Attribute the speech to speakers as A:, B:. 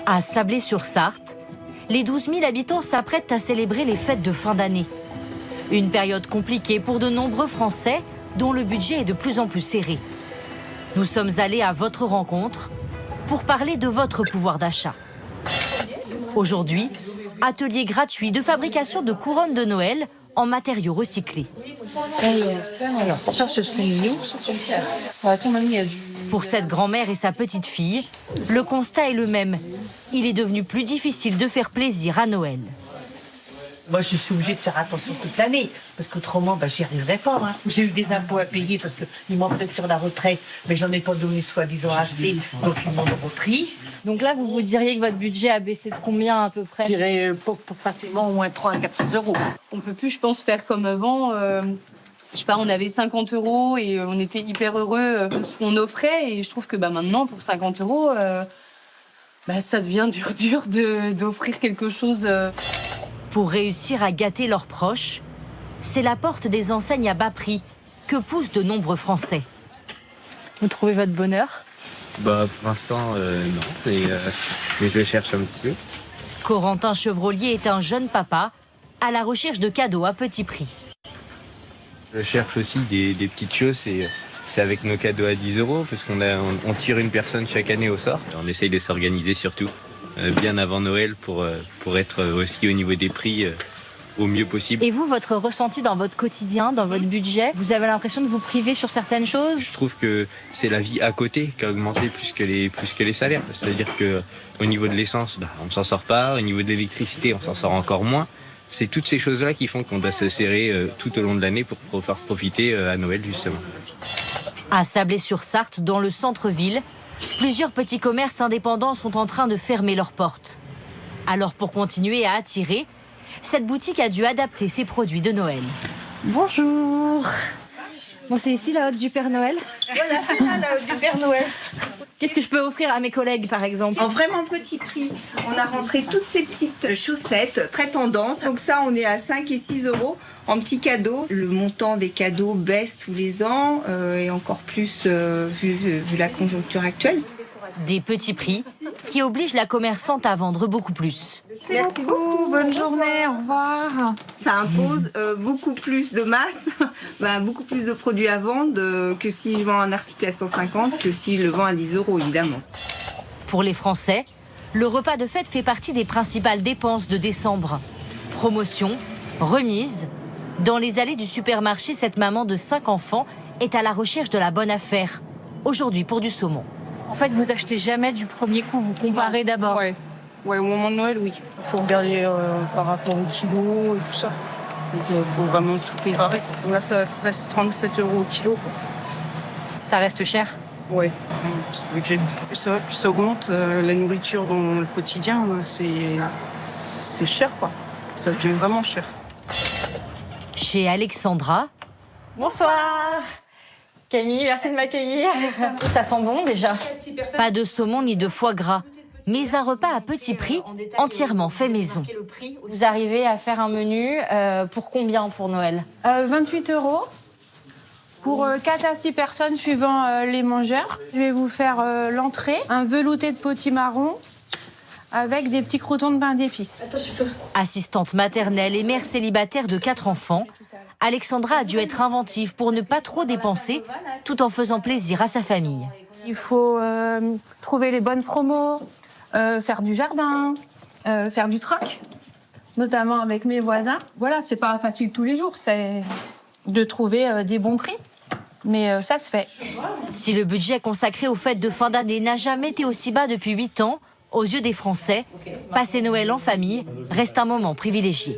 A: À Sablé-sur-Sarthe, les 12 000 habitants s'apprêtent à célébrer les fêtes de fin d'année. Une période compliquée pour de nombreux Français dont le budget est de plus en plus serré. Nous sommes allés à votre rencontre pour parler de votre pouvoir d'achat. Aujourd'hui, atelier gratuit de fabrication de couronnes de Noël en matériaux recyclés.
B: Alors, ça, ce serait mignon. À ton avis, il y a du...
A: Pour cette grand-mère et sa petite-fille, le constat est le même. Il est devenu plus difficile de faire plaisir à Noël.
C: Moi, je suis obligée de faire attention toute l'année, parce qu'autrement, j'y arriverais pas. Hein. J'ai eu des impôts à payer parce qu'ils m'ont pris sur la retraite, mais j'en ai pas donné soi-disant assez, donc ils m'ont repris.
D: Donc là, vous diriez que votre budget a baissé de combien à peu près?
C: Je dirais pour facilement au moins 300 à 400 euros.
D: On peut plus, je pense, faire comme avant. Je sais pas, on avait 50 € et on était hyper heureux de ce qu'on offrait. Et je trouve que maintenant, pour 50 €, ça devient dur d'offrir quelque chose.
A: Pour réussir à gâter leurs proches, c'est la porte des enseignes à bas prix que poussent de nombreux Français.
D: Vous trouvez votre bonheur?
E: Pour l'instant, non, mais je cherche un petit peu.
A: Corentin Chevrolier est un jeune papa à la recherche de cadeaux à petit prix.
E: Je cherche aussi des petites choses, c'est avec nos cadeaux à 10 €, parce on tire une personne chaque année au sort. On essaye de s'organiser surtout, bien avant Noël, pour être aussi au niveau des prix au mieux possible.
D: Et vous, votre ressenti dans votre quotidien, dans votre budget, vous avez l'impression de vous priver sur certaines choses?
E: Je trouve que c'est la vie à côté qui a augmenté plus que les salaires. C'est-à-dire qu'au niveau de l'essence, on ne s'en sort pas. Au niveau de l'électricité, on s'en sort encore moins. C'est toutes ces choses-là qui font qu'on doit se serrer tout au long de l'année pour pouvoir profiter à Noël, justement.
A: À Sablé-sur-Sarthe, dans le centre-ville, plusieurs petits commerces indépendants sont en train de fermer leurs portes. Alors pour continuer à attirer, cette boutique a dû adapter ses produits de Noël.
D: Bonjour. Bon, c'est ici la hotte du Père Noël?
F: Voilà, c'est là la hotte du Père Noël.
D: Qu'est-ce que je peux offrir à mes collègues, par exemple?
F: En vraiment petit prix. On a rentré toutes ces petites chaussettes, très tendance. Donc ça, on est à 5 et 6 € en petits cadeaux. Le montant des cadeaux baisse tous les ans et encore plus vu la conjoncture actuelle.
A: Des petits prix qui obligent la commerçante à vendre beaucoup plus.
F: Merci beaucoup, bonne journée, au revoir. Ça impose beaucoup plus de masse, beaucoup plus de produits à vendre que si je vends un article à 150, que si je le vends à 10 € évidemment.
A: Pour les Français, le repas de fête fait partie des principales dépenses de décembre. Promotion, remise. Dans les allées du supermarché, cette maman de 5 enfants est à la recherche de la bonne affaire. Aujourd'hui pour du saumon.
D: En fait, vous achetez jamais du premier coup, vous comparez d'abord.
B: Ouais, au moment de Noël, oui. Il faut regarder par rapport au kilo et tout ça. Donc, il faut vraiment tout comparer. Là, ça reste 37 € au kilo.
D: Ça reste cher?
B: Ouais. Le budget, plus ça augmente. La nourriture dans le quotidien, c'est cher, quoi. Ça devient vraiment cher.
A: Chez Alexandra,
D: Bonsoir Camille, merci de m'accueillir. Ça sent bon déjà.
A: pas de saumon ni de foie gras, mais un repas à petit prix entièrement fait maison.
D: Vous arrivez à faire un menu pour combien pour Noël?
G: 28 € pour 4 à 6 personnes suivant les mangeurs. Je vais vous faire l'entrée, un velouté de potimarron avec des petits croûtons de pain d'épices.
A: Assistante maternelle et mère célibataire de 4 enfants, Alexandra a dû être inventive pour ne pas trop dépenser tout en faisant plaisir à sa famille.
G: Il faut trouver les bonnes promos, faire du jardin, faire du troc, notamment avec mes voisins. Voilà, c'est pas facile tous les jours, c'est de trouver des bons prix. Mais ça se fait.
A: Si le budget consacré aux fêtes de fin d'année n'a jamais été aussi bas depuis 8 ans, aux yeux des Français, passer Noël en famille reste un moment privilégié.